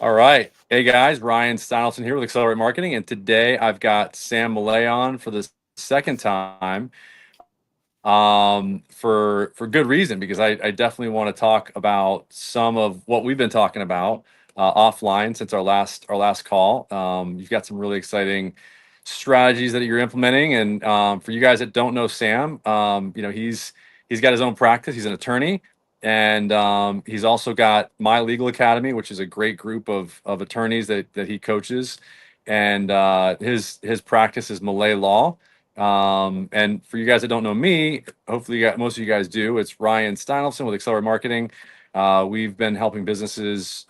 All right. Hey guys, Ryan Steinolfson here with Accelerate Marketing, and today I've got Sam Mollaei on for the second time, for good reason, because I definitely want to talk about some of what we've been talking about offline since our last call. You've got some really exciting strategies that you're implementing, and for you guys that don't know Sam, he's got his own practice. He's an attorney. And he's also got MyLegalAcademy, which is a great group of attorneys that he coaches. And his practice is Mollaei Law. And for you guys that don't know me, hopefully most of you guys do. It's Ryan Steinolfson with Accelerate Marketing. We've been helping businesses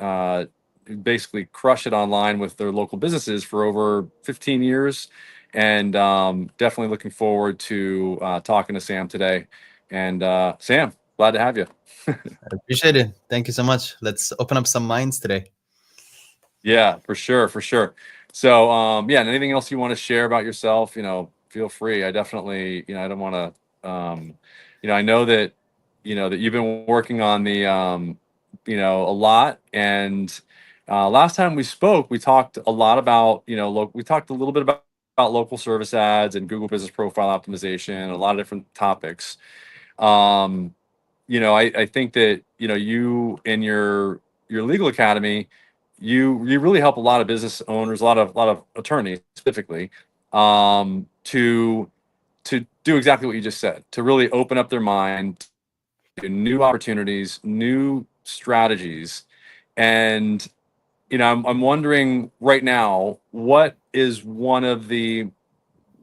basically crush it online with their local businesses for over 15 years. And definitely looking forward to talking to Sam today. And Sam, glad to have you. I appreciate it. Thank you so much. Let's open up some minds today. Yeah, for sure. So, yeah, and anything else you want to share about yourself, feel free. I definitely, I don't want to, I know that, that you've been working on the, a lot. And last time we spoke, we talked a lot about, we talked a little bit about local service ads and Google Business Profile optimization, a lot of different topics. I think that, you in your legal academy, you really help a lot of business owners, a lot of attorneys specifically, to do exactly what you just said, to really open up their mind to new opportunities, new strategies. And, I'm wondering right now, what is one of the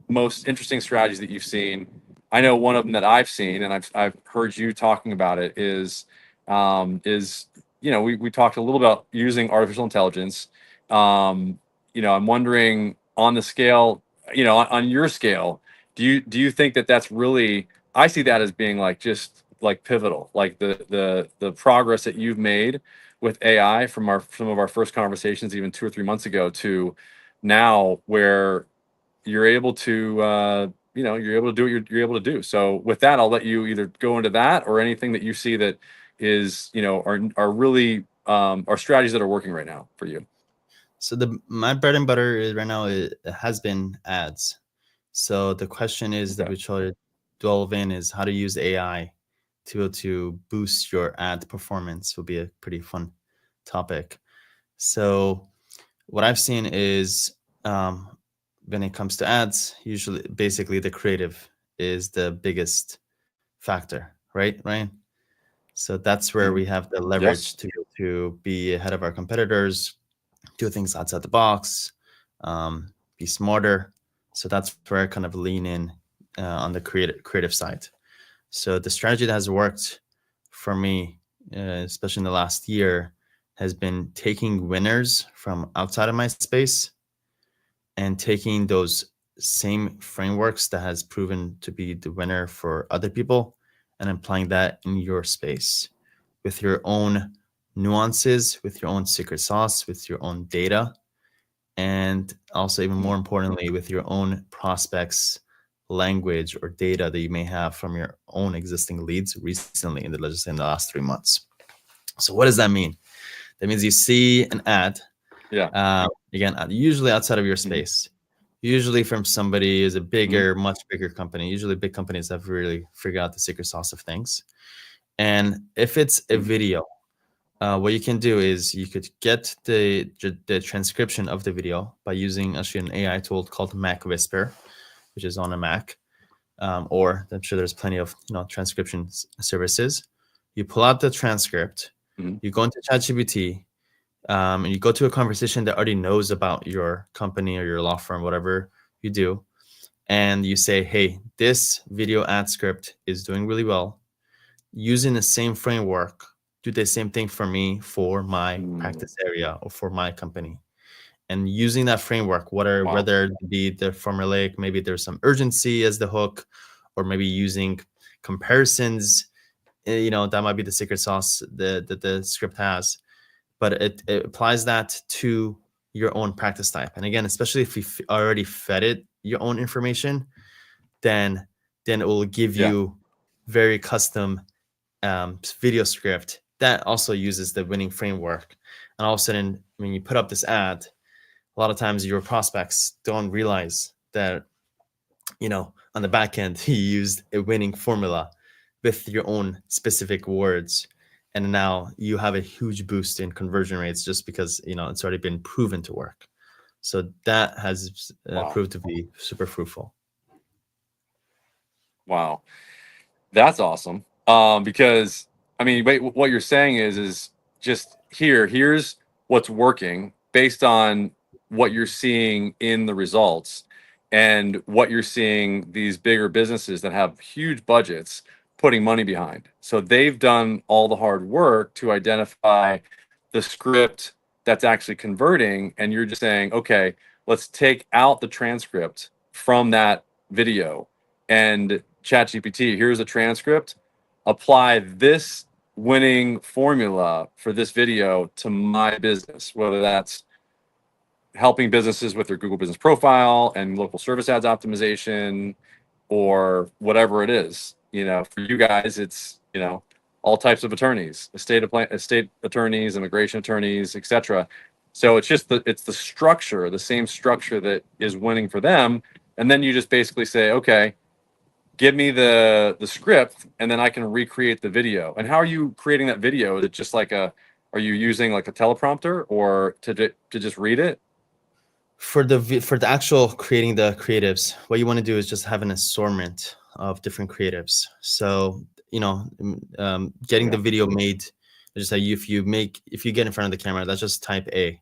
most interesting strategies that you've seen? I know one of them that I've seen, and I've heard you talking about it, is we talked a little about using artificial intelligence. I'm wondering on the scale, on your scale, do you think that that's really? I see that as being like just like pivotal, like the progress that you've made with AI from some of our first conversations, even 2 or 3 months ago, to now, where you're able to you're able to do what you're able to do. So with that, I'll let you either go into that or anything that you see that is are really are strategies that are working right now for you. So my bread and butter is right now it has been ads. So the question is that we try to delve in is how to use AI to be able to boost your ad performance. Will be a pretty fun topic. So what I've seen is when it comes to ads, usually basically the creative is the biggest factor, right, Ryan? So that's where we have the leverage to be ahead of our competitors, do things outside the box, be smarter. So that's where I kind of lean in on the creative side. So the strategy that has worked for me, especially in the last year, has been taking winners from outside of my space and taking those same frameworks that has proven to be the winner for other people and applying that in your space with your own nuances, with your own secret sauce, with your own data, and also even more importantly, with your own prospects language or data that you may have from your own existing leads recently in the last 3 months. So what does that mean? That means you see an ad, again, usually outside of your space, usually from somebody who's a bigger, much bigger company. Usually big companies have really figured out the secret sauce of things. And if it's a video, what you can do is you could get the transcription of the video by using actually an AI tool called Mac Whisper, which is on a Mac, or I'm sure there's plenty of transcription services. You pull out the transcript, you go into ChatGPT, and you go to a conversation that already knows about your company or your law firm, whatever you do, and you say, hey, this video ad script is doing really well. Using the same framework, do the same thing for me for my practice area or for my company. And using that framework, whether it be the formulaic, maybe there's some urgency as the hook, or maybe using comparisons, that might be the secret sauce that the script has. But it applies that to your own practice type. And again, especially if you already fed it your own information, then it will give you very custom video script that also uses the winning framework. And all of a sudden, when you put up this ad, a lot of times your prospects don't realize that, on the back end, you used a winning formula with your own specific words. And now you have a huge boost in conversion rates just because, it's already been proven to work. So that has Wow. proved to be super fruitful. Wow. That's awesome. Because I mean, wait, what you're saying is just here's what's working based on what you're seeing in the results and what you're seeing these bigger businesses that have huge budgets putting money behind. So they've done all the hard work to identify the script that's actually converting, and you're just saying, okay, let's take out the transcript from that video and ChatGPT, here's a transcript. Apply this winning formula for this video to my business, whether that's helping businesses with their Google business profile and local service ads optimization or whatever it is. For you guys, it's, all types of attorneys, estate attorneys, immigration attorneys, etc. So it's just it's the structure, the same structure that is winning for them. And then you just basically say, okay, give me the script and then I can recreate the video. And how are you creating that video? Is it just are you using like a teleprompter or to just read it? For the actual creating the creatives, what you want to do is just have an assortment of different creatives. So, getting the Okay. video made, just like if you get in front of the camera, that's just type A.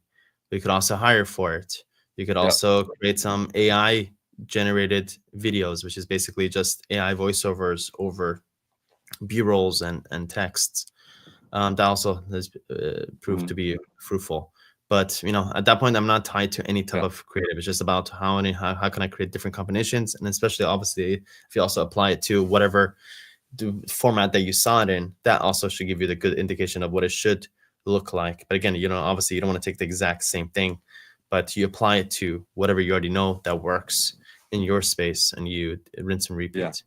But you could also hire for it. You could Yep. also create some AI generated videos, which is basically just AI voiceovers over B-rolls and texts. That also has proved to be fruitful. But at that point, I'm not tied to any type Yeah. of creative. It's just about how can I create different combinations, and especially obviously if you also apply it to whatever the format that you saw it in, that also should give you the good indication of what it should look like. But again, obviously you don't want to take the exact same thing, but you apply it to whatever you already know that works in your space, and you rinse and Yeah. repeat.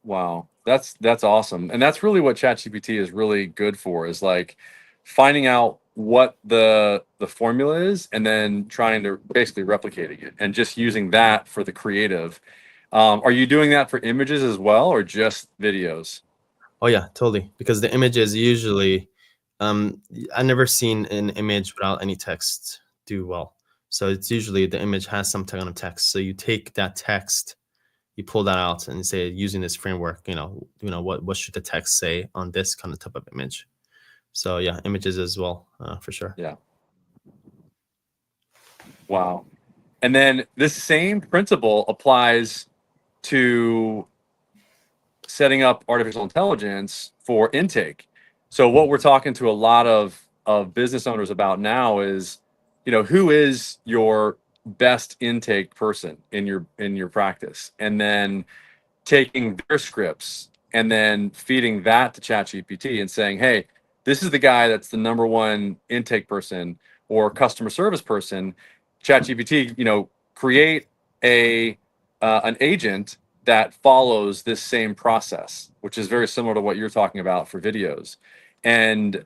Wow. That's awesome. And that's really what ChatGPT is really good for, is like finding out what the formula is and then trying to basically replicating it and just using that for the creative. Are you doing that for images as well or just videos? Oh yeah, totally. Because the images usually, I've never seen an image without any text do well. So it's usually the image has some kind of text. So you take that text, you pull that out, and say using this framework, what should the text say on this kind of type of image. So yeah, images as well, for sure. Yeah. Wow. And then this same principle applies to setting up artificial intelligence for intake. So what we're talking to a lot of business owners about now is, who is your best intake person in your practice, and then taking their scripts and then feeding that to ChatGPT and saying, "Hey, this is the guy that's the number one intake person or customer service person. ChatGPT, create a an agent that follows this same process, which is very similar to what you're talking about for videos, and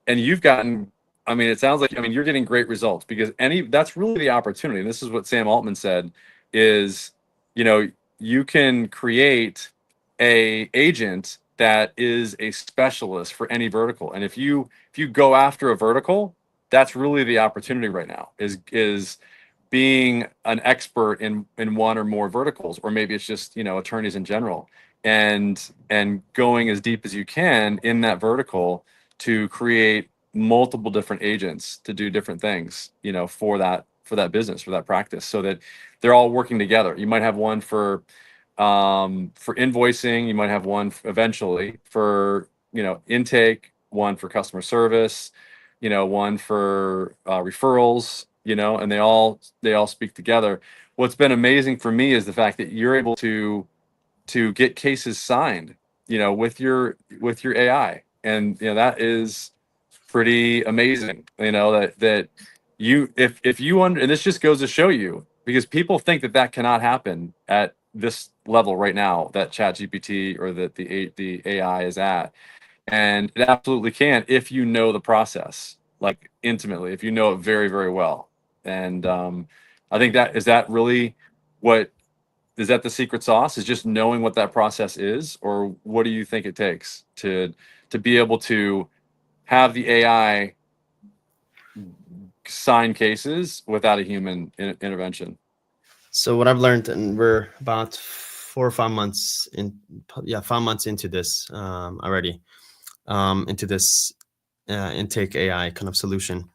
you've gotten." I mean, it sounds like you're getting great results because that's really the opportunity. And this is what Sam Altman said: is you know you can create a agent that is a specialist for any vertical. And if you go after a vertical, that's really the opportunity right now, is being an expert in one or more verticals, or maybe it's just attorneys in general, and going as deep as you can in that vertical to create multiple different agents to do different things, for that business, for that practice, so that they're all working together. You might have one for invoicing, you might have one eventually for intake, one for customer service, one for referrals, and they all speak together. What's been amazing for me is the fact that you're able to get cases signed, with your AI, and that is pretty amazing. That you if you under and this just goes to show you, because people think that cannot happen at this level right now that ChatGPT or that the AI is at. And it absolutely can if you know the process, like intimately, if you know it very, very well. And I think that really what is that the secret sauce, is just knowing what that process is, or what do you think it takes to be able to have the AI sign cases without a human intervention? So what I've learned, and we're about 4 or 5 months in, yeah, 5 months into this already, into this intake AI kind of solution.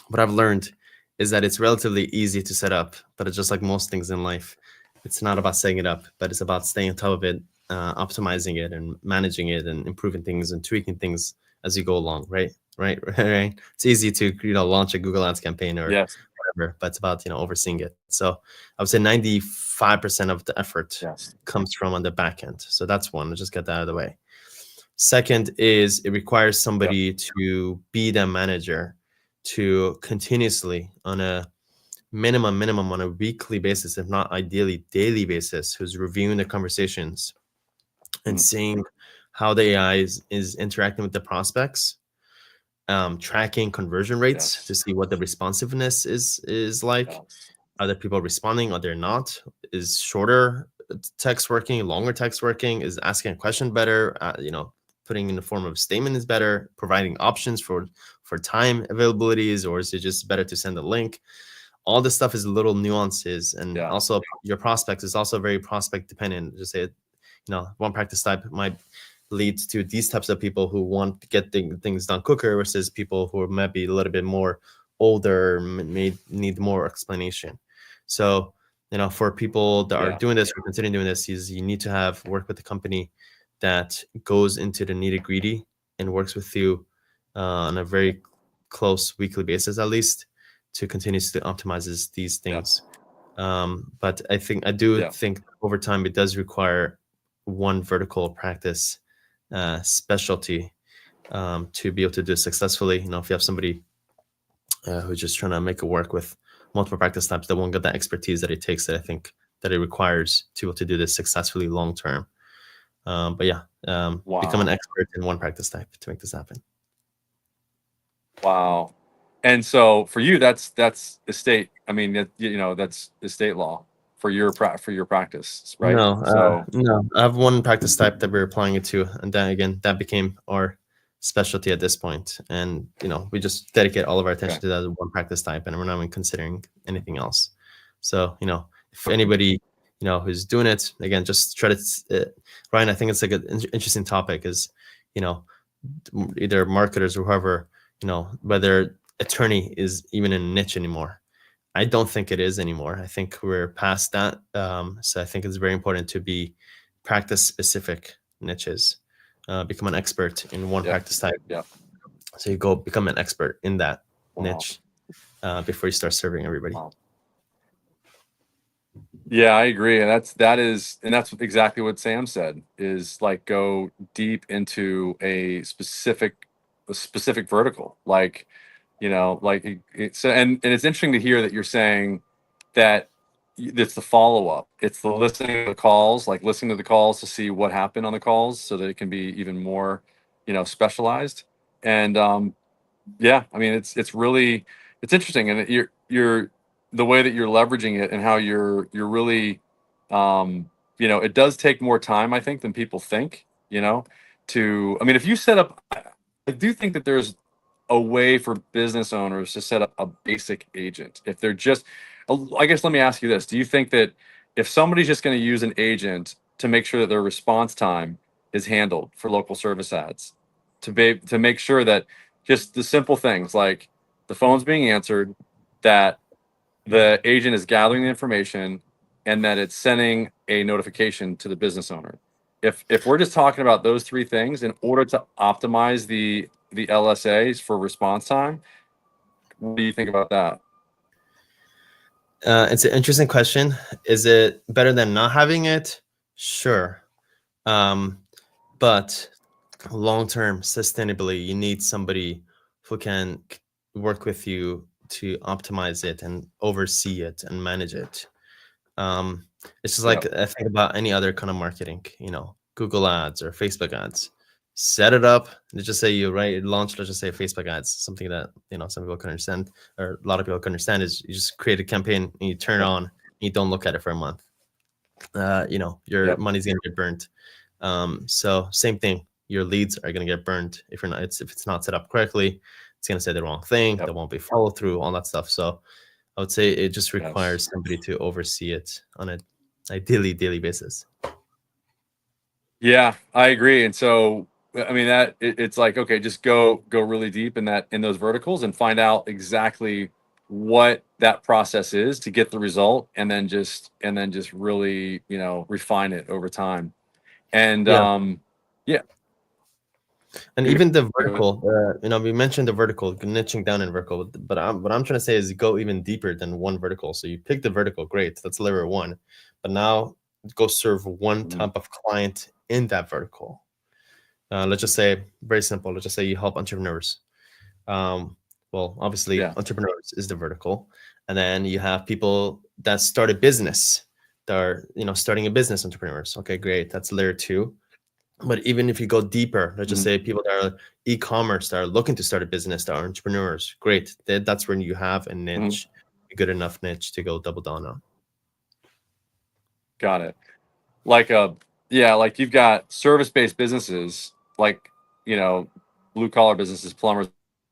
What I've learned is that it's relatively easy to set up, but it's just like most things in life. It's not about setting it up, but it's about staying on top of it, optimizing it, and managing it, and improving things and tweaking things as you go along. Right, right, right. It's easy to launch a Google Ads campaign or Yes. whatever, but it's about overseeing it. So I would say 95% of the effort Yes. comes from on the back end. So that's one. Let's just get that out of the way. Second is it requires Yep. somebody to be the manager, to continuously, on a minimum on a weekly basis, if not ideally daily basis, who's reviewing the conversations and Mm. seeing how the AI is interacting with the prospects, tracking conversion rates to Yes. see what the responsiveness is like. Yes. Are there people responding? Are there not? Is shorter text working? Longer text working? Is asking a question better? Putting in the form of statement is better. Providing options for time availabilities, or is it just better to send a link? All this stuff is little nuances, and Yeah. also your prospect is also very prospect dependent. Just say, one practice type might lead to these types of people who want to get things done quicker versus people who are maybe a little bit more older, may need more explanation. So, for people that are Yeah. doing this or considering doing this, is you need to have work with a company that goes into the nitty gritty and works with you on a very close weekly basis, at least, to continuously optimizes these Yeah. things. But I do Yeah. think over time it does require one vertical practice specialty to be able to do it successfully. If you have somebody who's just trying to make it work with multiple practice types, that won't get that expertise that it takes, that I think that it requires to be able to do this successfully long term. But yeah, become an Wow. expert in one practice type to make this happen. Wow. And so for you, that's estate. I mean, that's estate law for your practice, right? So No. I have one practice type that we're applying it to, and then again, that became our specialty at this point. And we just dedicate all of our attention okay. to that one practice type, and we're not even considering anything else. So if Okay. anybody who's doing it, again, just try to. Ryan, I think it's like an interesting topic. Is either marketers or whoever, whether attorney is even in a niche anymore. I don't think it is anymore. I think we're past that. So I think it's very important to be practice specific niches, become an expert in one Yeah. practice type. Yeah. So you go become an expert in that Wow. niche before you start serving everybody. Wow. Yeah, I agree. And that's exactly what Sam said, is like go deep into a specific vertical. Like, it's and it's interesting to hear that you're saying that it's the follow-up. It's the listening to the calls, like listening to the calls to see what happened on the calls so that it can be even more, specialized. And yeah, I mean, it's interesting, and you're the way that you're leveraging it and how you're really, it does take more time, I think, than people think. I mean, if you set up, I do think that there's a way for business owners to set up a basic agent. If they're just, I guess, let me ask you this: do you think that if somebody's just going to use an agent to make sure that their response time is handled for local service ads, to make sure that just the simple things like the phone's being answered, that the agent is gathering the information, and that it's sending a notification to the business owner. If we're just talking about those three things in order to optimize the LSAs for response time, what do you think about that? It's an interesting question. Is it better than not having it? Sure. But long-term sustainably, you need somebody who can work with you to optimize it and oversee it and manage it. It's just like Yep. I think about any other kind of marketing, Google ads or Facebook ads. Set it up. Let's just say you launch, let's just say Facebook ads, something that some people can understand, or a lot of people can understand, is you just create a campaign and you turn it Yep. on and you don't look at it for a month. Your Yep. money's gonna get burnt. So same thing, your leads are gonna get burnt if it's not set up correctly. It's gonna say the wrong thing. Yep. There won't be follow through, all that stuff. So I would say it just Yes. requires somebody to oversee it on a ideally daily basis. Yeah, I agree. And so, I mean, it's like, okay, just go really deep in those verticals and find out exactly what that process is to get the result, and then just really, refine it over time. And Yeah. yeah, And go even the ahead. vertical, we mentioned the vertical, niching down in vertical, but what I'm trying to say is go even deeper than one vertical. So you pick the vertical, great, that's layer one, but now go serve one Mhm. type of client in that vertical. Let's just say, very simple, let's just say you help entrepreneurs. Well, obviously, Yeah. entrepreneurs is the vertical, and then you have people that start a business, that are starting a business, entrepreneurs. Okay, great, that's layer two. But even if you go deeper, let's just Mhm. say people that are e-commerce, that are looking to start a business, that are entrepreneurs, great. That's when you have a Mhm. niche, a good enough niche to go double down on. Got it. Like yeah, like you've got service-based businesses, like, blue collar businesses, plumbers,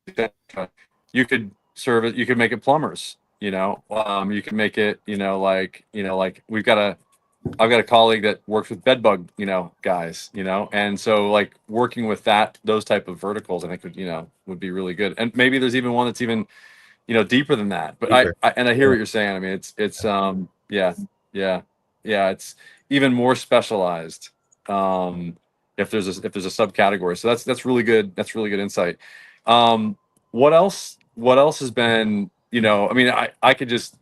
etc. You could make it plumbers, you can make it, like I've got a colleague that works with bed bug, guys, and so like working with those type of verticals, I think would be really good. And maybe there's even one that's even, deeper than that. But Deeper. I hear Yeah. what you're saying. I mean, it's yeah, yeah, yeah. It's even more specialized. Um, if there's a subcategory. So that's really good. That's really good insight. What else? What else has been? I mean, I could just,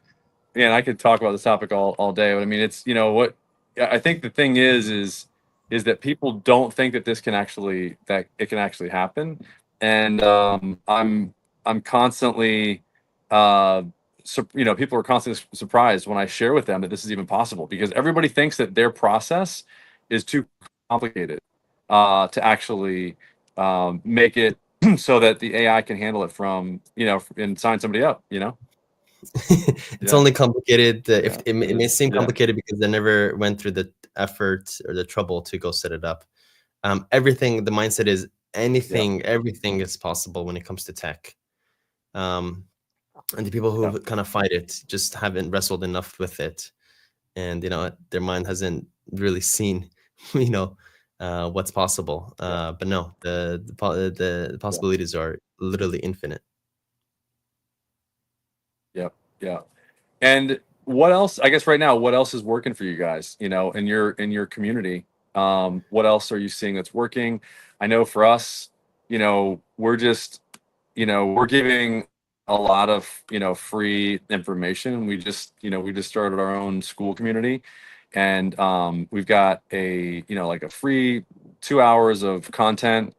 man, I could talk about this topic all day. But I mean, it's, what I think the thing is that people don't think that that it can actually happen. And I'm constantly, people are constantly surprised when I share with them that this is even possible, because everybody thinks that their process is too complicated to actually make it so that the AI can handle it and sign somebody up. It's Yeah, only complicated if yeah, it may seem yeah, complicated because they never went through the effort or the trouble to go set it up. Everything, the mindset is yeah, everything is possible when it comes to tech. Um, and the people yeah, who kind of fight it just haven't wrestled enough with it, and their mind hasn't really seen what's possible. yeah, But no, the yeah, possibilities are literally infinite. yeah, yeah. And what else? I guess right now, what else is working for you guys? In your community, what else are you seeing that's working? I know for us, we're giving a lot of free information. We just started our own school community, and we've got like a free 2 hours of content.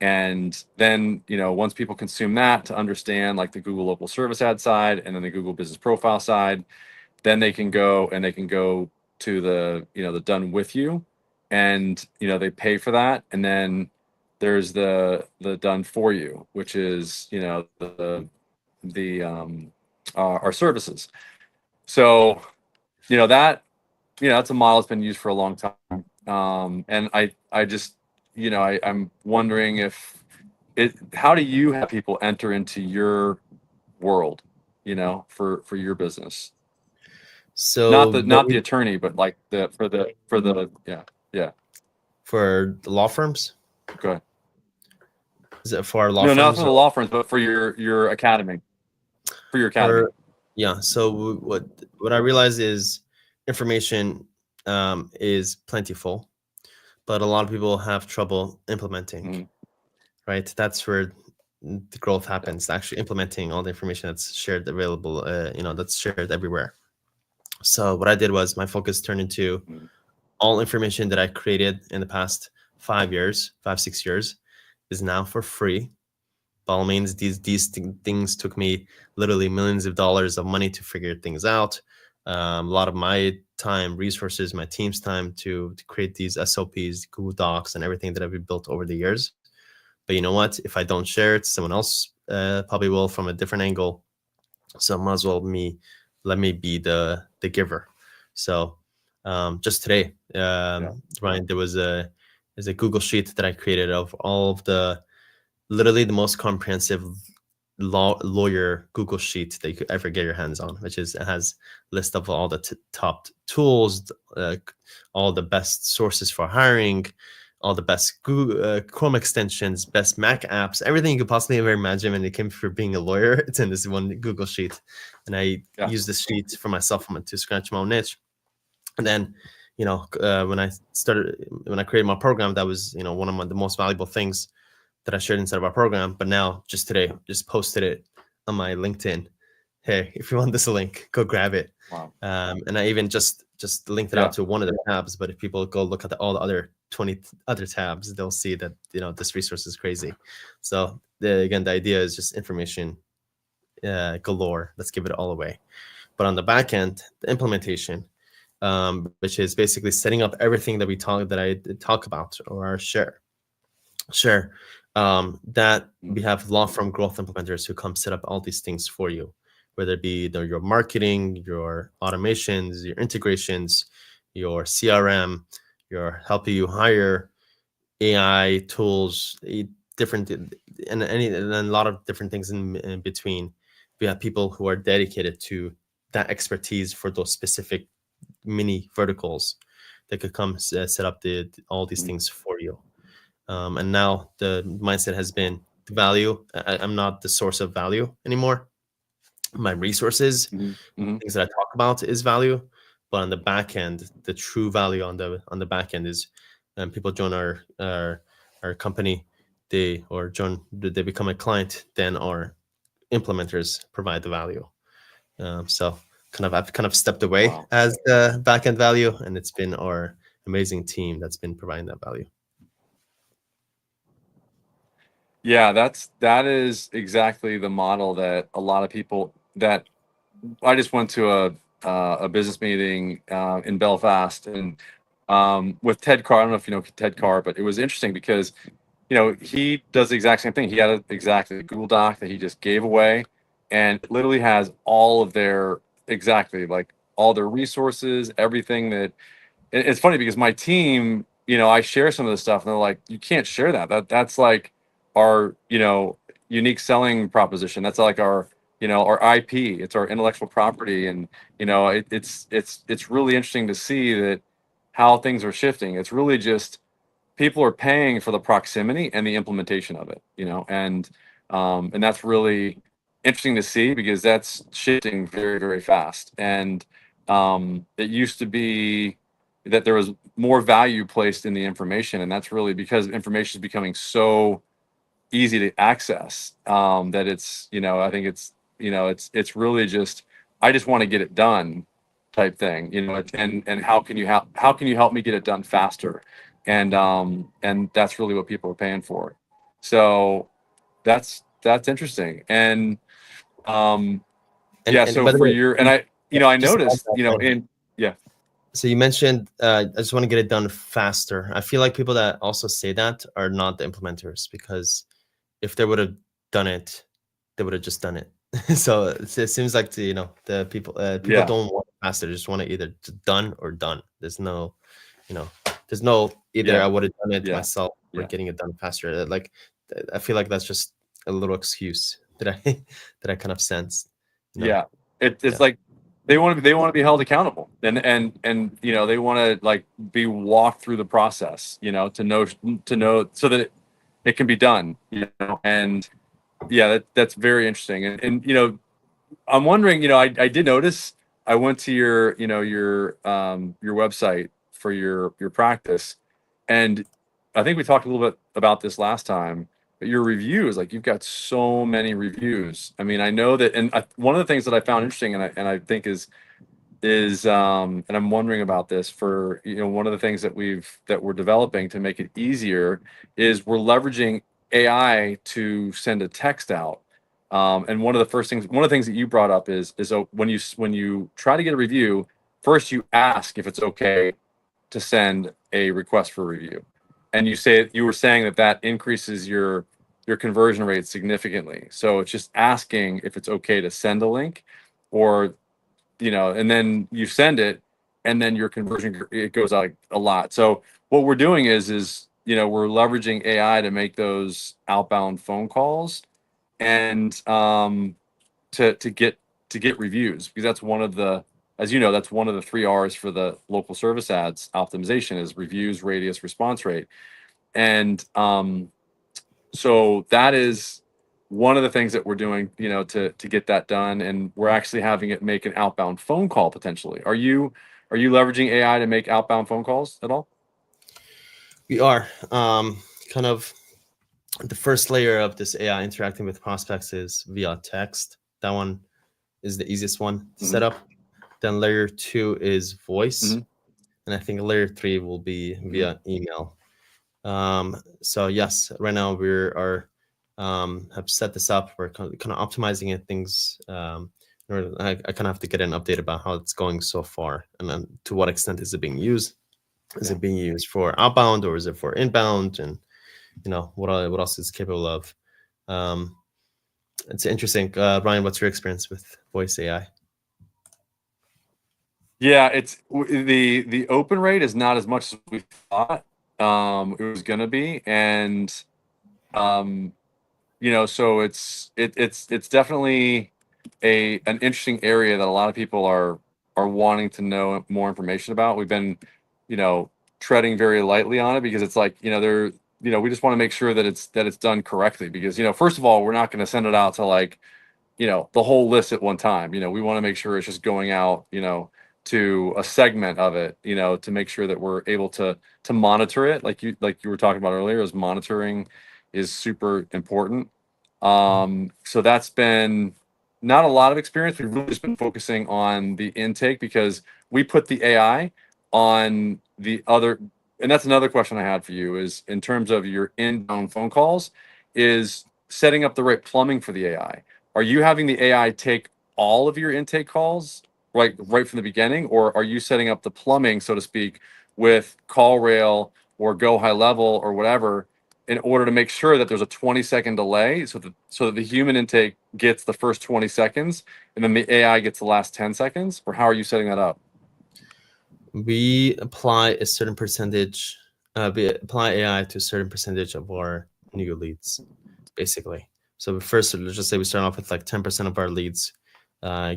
And then, once people consume that to understand like the Google local service ad side and then the Google business profile side, then they can go to the done with you, and they pay for that. And then there's the done for you, which is the our services. So that that's a model that's been used for a long time. And I just I'm wondering if how do you have people enter into your world, for your business? Not So the not the attorney, but like for the yeah, yeah. for the law firms, Go ahead. is it for our law No, not for firms the or law firms, but for your academy. For your academy. for yeah? So what I realize is information is plentiful, but a lot of people have trouble implementing. Mhm. Right, that's where the growth Yeah. happens. Actually, implementing all the information that's shared available, that's shared everywhere. So what I did was my focus turned into Mhm. all information that I created in the past 5 years, 5, 6 years, is now for free. By all means, these things took me literally millions of dollars of money to figure things out. a lot of my time, resources, my team's time to create these SOPs, Google Docs, and everything that I've built over the years. But you know what? If I don't share it, someone else probably will from a different angle. So might as well let me be the giver. So just today, Ryan, there's a Google sheet that I created of all of literally the most comprehensive lawyer Google sheet that you could ever get your hands on, which is, it has a list of all the top tools, all the best sources for hiring, all the best Google, Chrome extensions, best Mac apps, everything you could possibly ever imagine when it came for being a lawyer. It's in this one Google sheet, and I use this sheet for myself to scratch my own niche. And then, when I created my program, that was one of the most valuable things that I shared inside of our program. But now, just today, just posted it on my LinkedIn. Hey, if you want this link, go grab it. Wow. And I even just linked it out to one of the tabs. But if people go look at all the other 20 other tabs, they'll see that this resource is crazy. So again, the idea is just information galore. Let's give it all away. But on the back end, the implementation, which is basically setting up everything that I talk about or share. That we have law firm growth implementers who come set up all these things for you, whether it be your marketing, your automations, your integrations, your CRM, your helping you hire, AI tools, different, and a lot of different things in between. We have people who are dedicated to that expertise for those specific mini verticals that could come set up all these things for you. And now the mindset has been the value. I'm not the source of value anymore. My resources, things that I talk about is value, but on the back end, the true value on the back end is people join our company, they become a client, then our implementers provide the value. So I've kind of stepped away as the back end value, and it's been our amazing team that's been providing that value. Yeah, that is exactly the model that a lot of people that I just went to a business meeting in Belfast and with Ted Carr. I don't know if you know Ted Carr, but it was interesting because he does the exact same thing. He had exactly a Google Doc that he just gave away, and it literally has all of their like all their resources, everything that. It's funny because my team, I share some of this stuff, and they're like, "You can't share that. That's like our, unique selling proposition. That's like our, our IP. It's our intellectual property." And it's really interesting to see that how things are shifting. It's really just people are paying for the proximity and the implementation of it, and that's really interesting to see because that's shifting very, very fast. And it used to be that there was more value placed in the information, and that's really because information is becoming so easy to access, that it's I think it's really just I just want to get it done type thing, and how can you help me get it done faster, and that's really what people are paying for. So that's interesting. And And so by the for way, your and I just to add noticed, that thing. in yeah. So you mentioned, I just want to get it done faster. I feel like people that also say that are not the implementers, because if they would have done it, they would have just done it. So it seems like the people don't want it faster. They just want it either done or done. There's no, either I would have done it myself or getting it done faster. Like, I feel like that's just a little excuse that I kind of sense. It's like they want to be held accountable, and they want to like be walked through the process, to know so that it can be done, and that's very interesting. And I'm wondering, I did notice, I went to your website for your practice, and I think we talked a little bit about this last time, but your reviews, like you've got so many reviews. I mean, I know that, and one of the things that I found interesting, and I think and I'm wondering about this for, one of the things that we're developing to make it easier is we're leveraging AI to send a text out. And one of the things that you brought up is when you try to get a review, first you ask if it's okay to send a request for review, and you were saying that increases your conversion rate significantly. So it's just asking if it's okay to send a link, or and then you send it, and then your conversion, it goes out a lot. So what we're doing is we're leveraging AI to make those outbound phone calls, and to get reviews, because that's one of the, as you know, that's one of the 3 R's for the local service ads optimization, is reviews, radius, response rate. And so that is one of the things that we're doing, to get that done. And we're actually having it make an outbound phone call potentially. Are you leveraging AI to make outbound phone calls at all? We are kind of the first layer of this AI interacting with prospects is via text. That one is the easiest one to set up. Then layer 2 is voice, and I think layer 3 will be via email. So yes, right now have set this up. We're kind of optimizing it, things. I kind of have to get an update about how it's going so far, and then to what extent is it being used. Is it being used for outbound, or is it for inbound? And what else is capable of? It's interesting. Ryan, what's your experience with voice AI? Yeah, it's the open rate is not as much as we thought it was going to be. And so it's definitely an interesting area that a lot of people are wanting to know more information about. We've been treading very lightly on it, because it's like, we just want to make sure that it's done correctly, because first of all, we're not going to send it out to, like, the whole list at one time. We want to make sure it's just going out, to a segment of it, to make sure that we're able to monitor it, like you were talking about earlier, is monitoring is super important. So that's been not a lot of experience. We've really just been focusing on the intake, because we put the AI on the other. And that's another question I had for you, is in terms of your inbound phone calls, is setting up the right plumbing for the AI. Are you having the AI take all of your intake calls right from the beginning, or are you setting up the plumbing, so to speak, with CallRail or Go High Level or whatever, in order to make sure that there's a 20-second delay, so that the human intake gets the first 20 seconds and then the AI gets the last 10 seconds? Or how are you setting that up? We apply a certain percentage. We apply AI to a certain percentage of our new leads, basically. So first, let's just say we start off with like 10% of our leads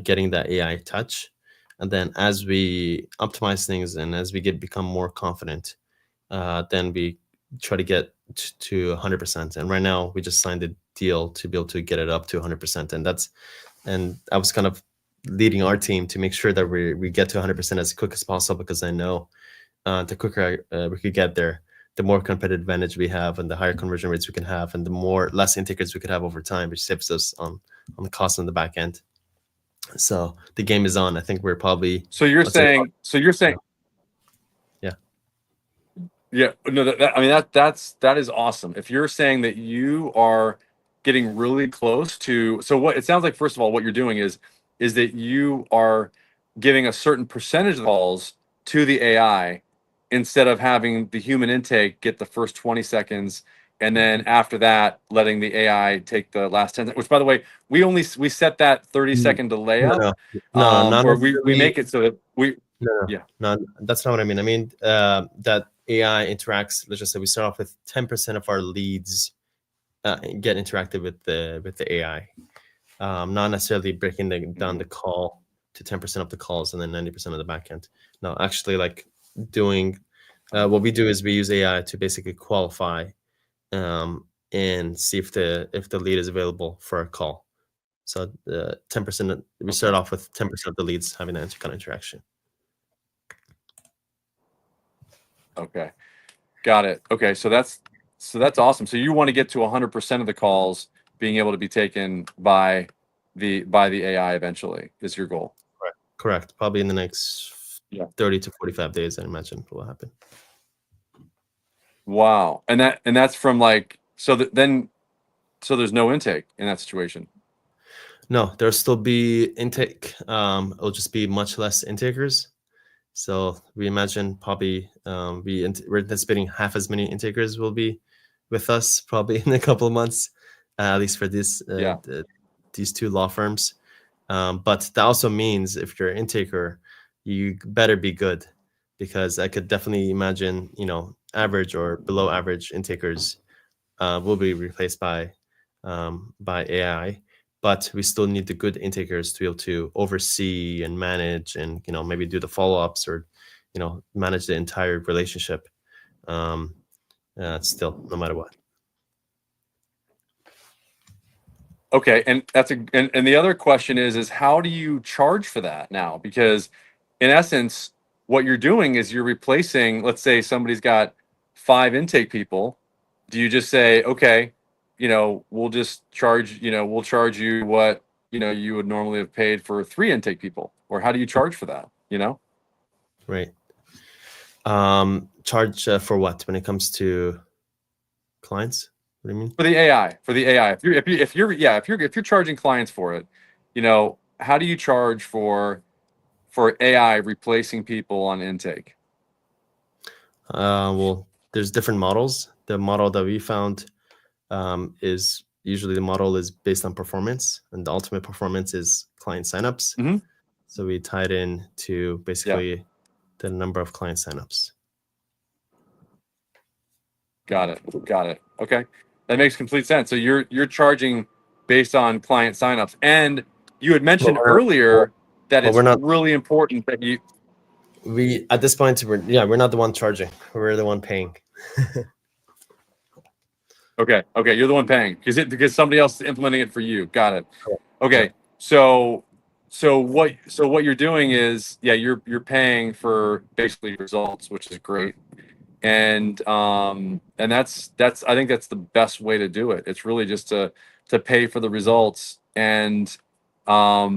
getting that AI touch, and then as we optimize things and as we become more confident, then we try to get to 100%. And right now, we just signed a deal to be able to get it up to 100%, and I was kind of leading our team to make sure that we get to 100% as quick as possible, because I know the quicker we could get there, the more competitive advantage we have, and the higher conversion rates we can have, and the less intakers we could have over time, which saves us on the cost on the back end. So the game is on. I think we're probably. So you're saying. Yeah. Yeah, no, that is awesome. If you're saying that you are getting really close to, so what it sounds like, first of all, what you're doing is that you are giving a certain percentage of calls to the AI, instead of having the human intake get the first 20 seconds, and then after that letting the AI take the last 10, which, by the way, we set that 30-second delay No, up, no, not where we necessarily. make it so that we. No, Yeah. no, that's not what I mean. I mean that AI interacts. Let's just say we start off with 10% of our leads get interactive with the AI. Not necessarily breaking down the call to 10% of the calls and then 90% of the backend. No, actually, like doing what we do is we use AI to basically qualify and see if the lead is available for a call. So 10%, we start off with 10% of the leads having that kind of interaction. Okay. Got it. Okay, so that's awesome. So you want to get to 100% of the calls being able to be taken by the AI eventually, is your goal. Correct. Probably in the next 30 to 45 days, I imagine will happen. Wow. And that's from, like, so there's no intake in that situation. No, there'll still be intake. It'll just be much less intakers. So we imagine probably we're anticipating half as many intakers will be with us probably in a couple of months, at least for these two law firms. But that also means if you're an intaker, you better be good, because I could definitely imagine, average or below average intakers will be replaced by AI. But we still need the good intakers to be able to oversee and manage, and maybe do the follow-ups, or manage the entire relationship. Still, no matter what. Okay, and and the other question is how do you charge for that now? Because in essence, what you're doing is you're replacing, let's say somebody's got 5 intake people. Do you just say, okay, we'll just charge, we'll charge you what, you would normally have paid for 3 intake people? Or how do you charge for that? Right. Charge for what when it comes to clients? What do you mean? For the AI. If you're charging clients for it, how do you charge for AI replacing people on intake? Well, there's different models. The model that we found is usually the model is based on performance, and the ultimate performance is client signups. Mm-hmm. So we tied in to basically the number of client signups. Got it. Okay. That makes complete sense. So you're charging based on client signups. And you had mentioned earlier that it's we're not really important that you we at this point we're not the one charging. We're the one paying. Okay, you're the one paying because somebody else is implementing it for you. Got it. Okay. Yeah. So what you're doing is you're paying for basically results, which is great. And that's I think that's the best way to do it. It's really just to pay for the results. And I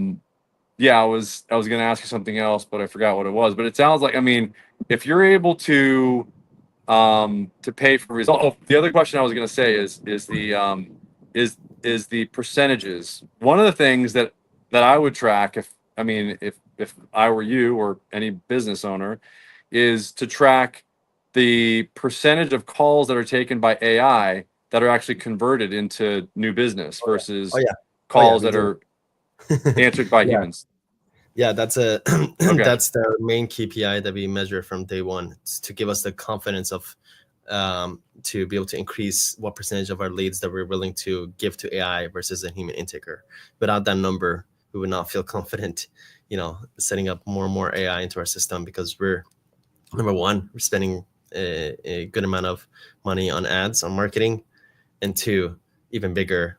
was going to ask you something else, but I forgot what it was. But it sounds like, I mean, if you're able to pay for results. Oh, the other question I was going to say is the percentages. One of the things that I would track, if I were you or any business owner, is to track the percentage of calls that are taken by AI that are actually converted into new business versus calls that are answered by humans. Yeah, that's Okay. that's the main KPI that we measure from day one. It's to give us the confidence of to be able to increase what percentage of our leads that we're willing to give to AI versus a human intaker. Without that number, we would not feel confident, setting up more and more AI into our system, because we're, number one, we're spending a good amount of money on ads, on marketing, and two, even bigger,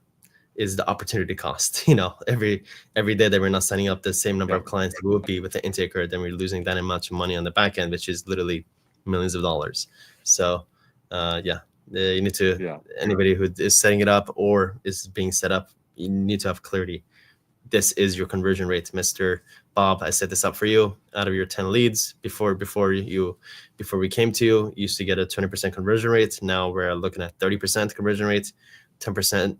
is the opportunity cost. Every day that we're not signing up the same number of clients that we would be with the intaker, then we're losing that much money on the back end, which is literally millions of dollars. So you need to, anybody who is setting it up or is being set up, you need to have clarity. This is your conversion rate, Mr. Bob. I set this up for you. Out of your 10 leads before we came to you, you used to get a 20% conversion rate. Now we're looking at 30% conversion rate, 10%,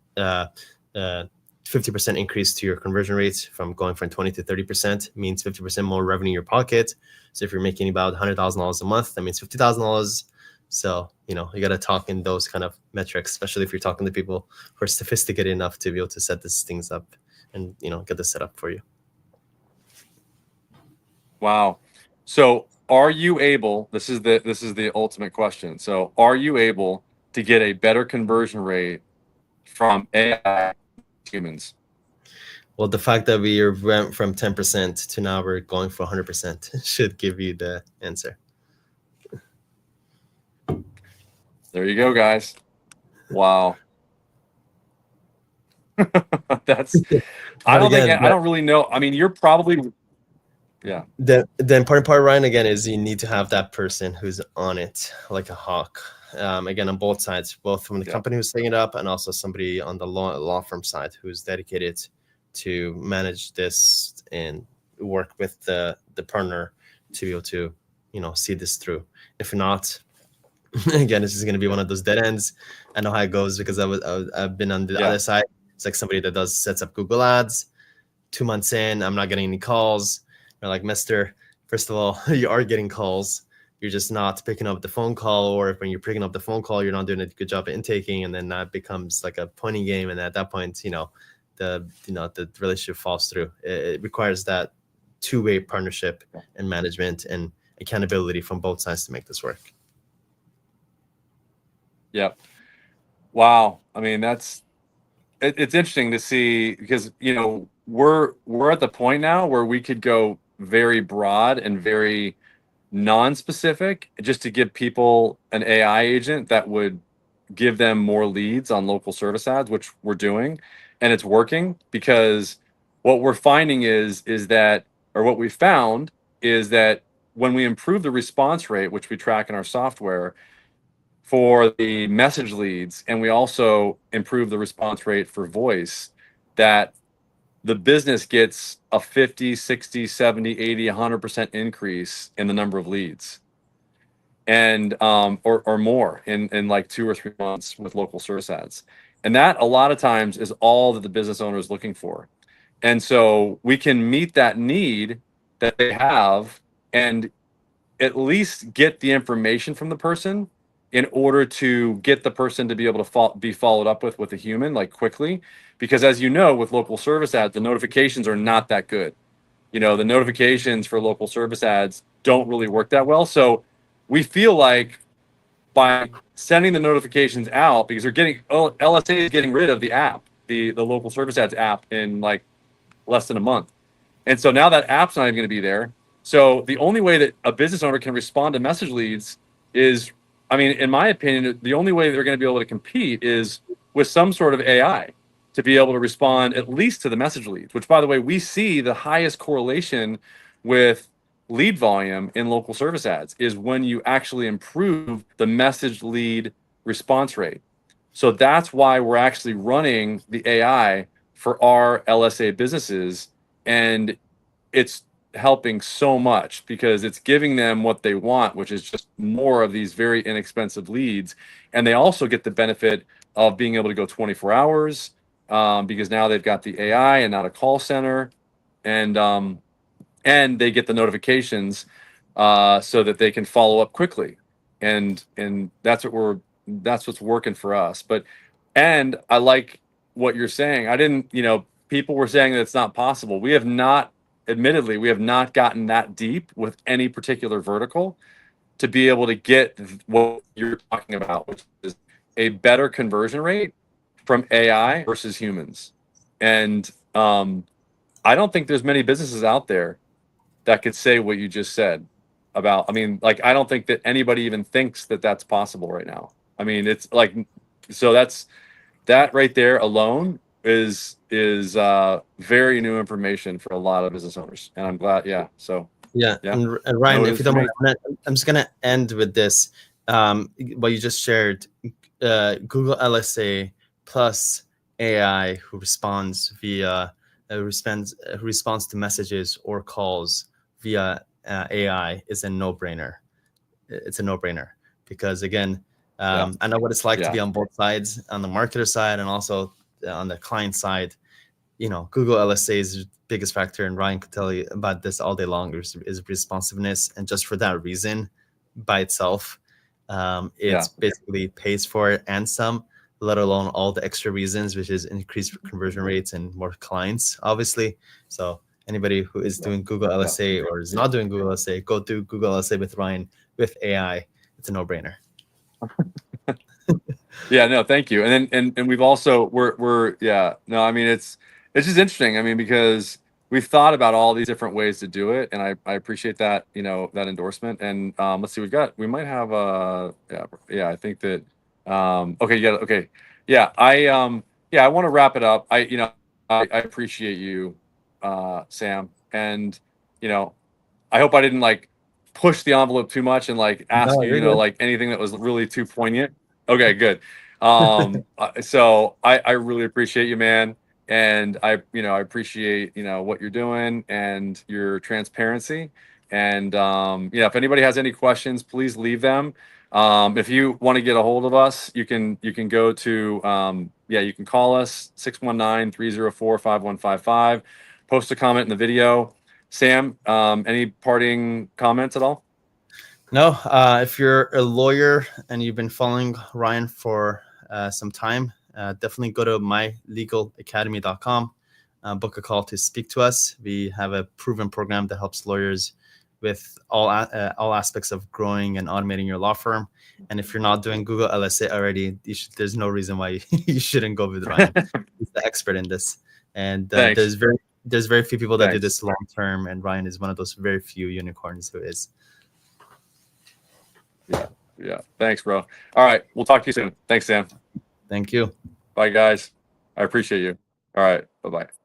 50% increase to your conversion rate from going from 20 to 30% means 50% more revenue in your pocket. So if you're making about $100,000 a month, that means $50,000. So, you got to talk in those kind of metrics, especially if you're talking to people who are sophisticated enough to be able to set these things up and, get this set up for you. Wow. So are you able, this is the ultimate question. So are you able to get a better conversion rate from AI to humans? Well, the fact that we went from 10% to now we're going for 100% should give you the answer. There you go, guys. Wow. That's, I don't really know. I mean, you're probably, The important part, Ryan, again, is you need to have that person who's on it like a hawk. Again, on both sides, both from the company who's setting it up and also somebody on the law firm side who's dedicated to manage this and work with the partner to be able to, see this through. If not, again, this is going to be one of those dead ends. I know how it goes because I've been on the other side. It's like somebody that sets up Google Ads, 2 months in, I'm not getting any calls. They're like, Mister, first of all, you are getting calls. You're just not picking up the phone call, or if when you're picking up the phone call, you're not doing a good job at intaking, and then that becomes like a pointing game. And at that point, the relationship falls through. It requires that two-way partnership and management and accountability from both sides to make this work. Yep. Wow. I mean, it's interesting to see, because we're at the point now where we could go very broad and very non-specific, just to give people an AI agent that would give them more leads on local service ads, which we're doing, and it's working. Because what we're finding is that, or what we found is that when we improve the response rate, which we track in our software, for the message leads, and we also improve the response rate for voice, that the business gets a 50, 60, 70, 80, 100% increase in the number of leads, and or more in like 2 or 3 months with local service ads. And that a lot of times is all that the business owner is looking for. And so we can meet that need that they have, and at least get the information from the person in order to get the person to be able to be followed up with a human, like, quickly. Because as you know, with local service ads, the notifications are not that good. The notifications for local service ads don't really work that well. So we feel like by sending the notifications out, because LSA is getting rid of the app, the local service ads app, in like less than a month. And so now that app's not even going to be there. So the only way that a business owner can respond to message leads is, I mean, in my opinion, the only way they're going to be able to compete is with some sort of AI to be able to respond at least to the message leads, which, by the way, we see the highest correlation with lead volume in local service ads is when you actually improve the message lead response rate. So that's why we're actually running the AI for our LSA businesses, and it's helping so much because it's giving them what they want, which is just more of these very inexpensive leads. And they also get the benefit of being able to go 24 hours, because now they've got the AI and not a call center. And they get the notifications, so that they can follow up quickly. And that's what's working for us. And I like what you're saying. I didn't, people were saying that it's not possible. Admittedly, we have not gotten that deep with any particular vertical to be able to get what you're talking about, which is a better conversion rate from AI versus humans. And I don't think there's many businesses out there that could say what you just said about, I mean, like, I don't think that anybody even thinks that that's possible right now. I mean, it's like, so that right there alone is very new information for a lot of business owners, and I'm glad. Yeah. So Yeah, yeah. and Ryan, No, it if you is don't for mind, me. I'm just gonna end with this. What you just shared, Google LSA plus AI who responds via who responds to messages or calls via AI is a no-brainer. It's a no-brainer because, again, Yeah. I know what it's like to Yeah. be on both sides, on the marketer side and also on the client side. Google LSA is the biggest factor, and Ryan could tell you about this all day long, is responsiveness. And just for that reason by itself, it's basically pays for it and some, let alone all the extra reasons, which is increased conversion rates and more clients, obviously. So anybody who is doing Google LSA or is not doing Google LSA, go do Google LSA with Ryan with AI. It's a no-brainer. Yeah, no, thank you. And then and we've also we're yeah, no, I mean, it's just interesting. I mean, because we've thought about all these different ways to do it, and I appreciate that, that endorsement. And let's see, we might have I think that okay, yeah, okay. Yeah, I want to wrap it up. I appreciate you, Sam, and I hope I didn't like push the envelope too much and like ask No, you, you're good. like anything that was really too poignant. Okay, good. So I really appreciate you, man. And I appreciate, what you're doing and your transparency. And, if anybody has any questions, please leave them. If you want to get a hold of us, you can go to, you can call us 619-304-5155. post a comment in the video. Sam, any parting comments at all? No, if you're a lawyer and you've been following Ryan for some time, definitely go to mylegalacademy.com, book a call to speak to us. We have a proven program that helps lawyers with all aspects of growing and automating your law firm. And if you're not doing Google LSA already, there's no reason why you shouldn't go with Ryan. He's the expert in this. And there's very few people that do this long term, and Ryan is one of those very few unicorns who is. Yeah. Thanks, bro. All right. We'll talk to you soon. Thanks, Sam. Thank you. Bye, guys. I appreciate you. All right. Bye-bye.